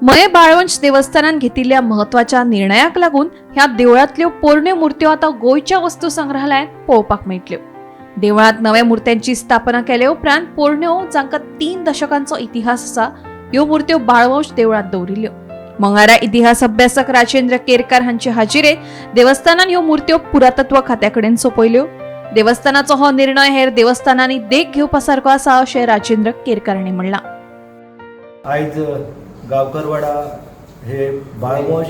मये बाळवंश देवस्थानान घेतिल्ल्या महत्वाच्या निर्णयाक लागून ह्या देवळातल्यो पोरण्यो मुर्त्यो आता गोयच्या वस्तू संग्रहालयात पळोवपाक मेळटल्यो। देवळात नव्या मुर्त्यांची स्थापना केल्या उपरांत पोरण्यो जांकां 3 दशकांचो इतिहास आसा ह्यो मुर्त्यो बाळवंश देवळात दवरिल्ल्यो। मंगळारा इतिहास अभ्यासक राजेंद्र केरकार हांचे हाजिरेत देवस्थानान ह्यो मुर्त्यो पुरातत्व खात्याकडेन सोपयल्यो। देवस्थानाचो हो निर्णय हेर देवस्थानांनी देख घेवपासारको आसा अशें राजेंद्र केरकार हांणी म्हणलां। आयज गांवकरवाडा हे बाळवंश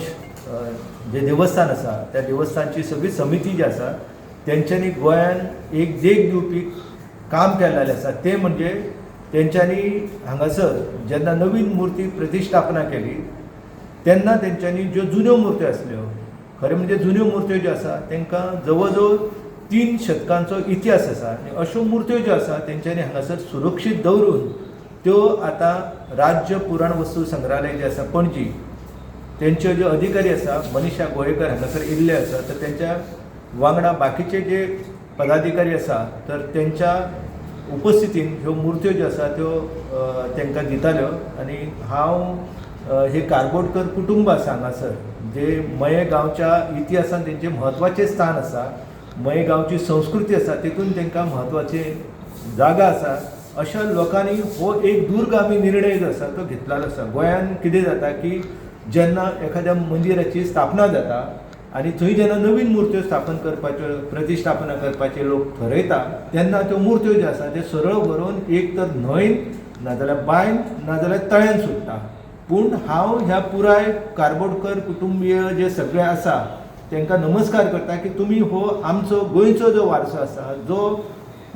जे देवस्थान आसा त्या देवस्थानची सगळी समिती जी आसा तेंच्यांनी गोंयान एक देख दिवपी काम केल्लें आसा। ते म्हणजे तेंच्यांनी हांगासर जेन्ना नवीन मुर्ती प्रतिश्ठापना केली तेन्ना तेंच्यांनी ज्यो जुन्यो मुर्त्यो आसल्यो, खरें म्हणजे जुन्यो मुर्त्यो ज्यो आसा तांकां जवळ जवळ 3 शतकांचो इतिहास आसा आनी अश्यो मुर्त्यो ज्यो आसा तेंच्यांनी हांगासर सुरक्षीत दवरून त्यो आतां राज्य पुराण वस्तू संग्रहालय जे आसा पणजी तेंचे जे अधिकारी आसा मनीषा गोयेकर हांगासर येयल्ले आसा, तर तेंच्या वांगडा बाकीचे जे पदाधिकारी आसा तर तेंच्या उपस्थितीन ह्यो मुर्त्यो ज्यो आसा त्यो तांकां दिताल्यो। आनी हांव हे कारबोडकर कुटुंब आसा हांगासर जे मये गांवच्या इतिहासान तेंचें म्हत्वाचें स्थान आसा, मये गांवची संस्कृती आसा तितून तांकां म्हत्वाचें जागा आसा, अशा लोकांनी हो एक दूरगामी निर्णय जो आसा तो घेतलेलो आसा। गोंयान कितें जाता की जेन्ना एखाद्या मंदिराची स्थापना जाता आनी थंय जेन्ना नवीन मुर्त्यो स्थापन करपाच्यो प्रतिश्ठापना करपाचे लोक ठरयता तेन्ना त्यो मुर्त्यो ज्यो आसा त्यो सरळ व्हरून एक तर न्हंयन नाजाल्यार बांयन नाजाल्यार तळ्यान सुट्टा। पूण हांव ह्या पुराय कारबोडकर कुटुंबीय जे सगळे आसा तांकां नमस्कार करता की तुमी हो आमचो गोंयचो जो वारसो आसा जो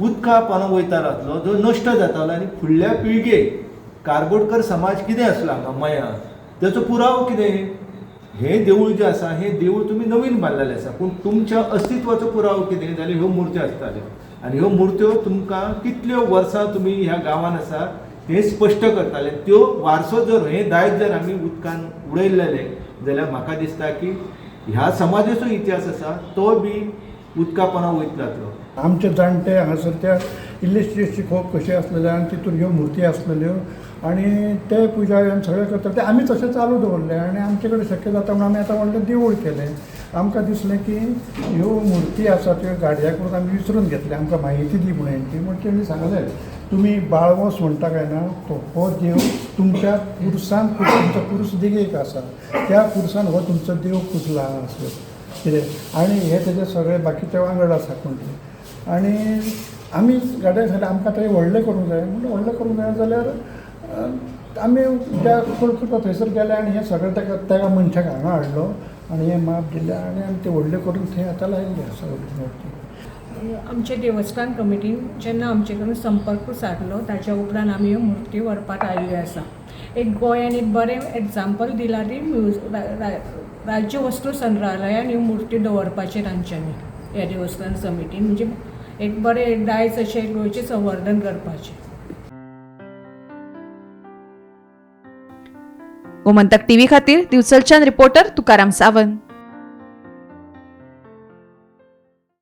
उदका पानो वयतालो आसलो जो नश्ट जातालो आनी फुडल्या पिळगेक कारबोडकर समाज कितें आसलो हांगा मया ताचो पुरावो कितें, हे देवूळ जें आसा हें देवूळ तुमी नवीन बांदलेलें आसा पूण तुमच्या अस्तित्वाचो पुरावो कितें जाल्यार ह्यो मुर्त्यो आसताल्यो। आनी ह्यो मुर्त्यो तुमकां कितल्यो वर्सां तुमी ह्या गांवान आसा ते स्पश्ट करताले। त्यो वारसो जर हे दायज जर आमी उदकान उडयलेले जाल्यार म्हाका दिसता की ह्या समाजाचो इतिहास आसा तो बी उदका पानो वयत जातलो। आमचे जाणटे हांगासर त्या इलेक्ट्रिसिटी खूब कशी आसलेले आनी तितून ह्यो मुर्ती आसलेल्यो आनी ते पुजाऱ्यान सगळें करता ते आमी तशें चालू दवरलें आनी आमचे कडेन शक्य जाता म्हणून आमी आतां व्हडलें देवूळ केलें। आमकां दिसलें की ह्यो मुर्ती आसा त्यो गाडया करून आमी विसरून घेतले, आमकां म्हायती दी म्हणून ती म्हणजे तेणी सांगलें तुमी बाळवंश म्हणटा काय ना तो हो देव तुमच्या पुरसान तुमचो पुरुस देगेक आसा त्या पुरसान हो तुमचो देव पुजला असो कितें आनी हे तेजे सगळे बाकीचे वांगड आसा म्हणजे आनी आमी गाड्या सांगलें आमकां थंय व्हडलें करूंक जाय म्हणून व्हडलें करूंक जाय जाल्यार आमी त्या करता थंयसर गेले आनी हें सगळें त्या मनशाक हांगा हाडलो आनी हें माप दिलें आनी आमी तें व्हडलें करून थंय आतां लायिल्लें आसा व्हडली मुर्ती। आमचे देवस्थान कमिटीन जेन्ना आमचे कडेन संपर्क सादलो ताच्या उपरांत आमी ह्यो मुर्ती व्हरपाक आयिल्ल्यो आसा। एक गोंयान एक बरें एग्जाम्पल दिलां ती राज्य वस्तू संग्रहालयान ह्यो मुर्ती दवरपाचेर तांच्यांनी ह्या देवस्थान समितीन म्हणजे एक बरें दायज अशें गोंयचें संवर्धन करपाचें। गोमंतक टीव्ही खातीर दिवचलच्यान रिपोर्टर तुकाराम सावंत।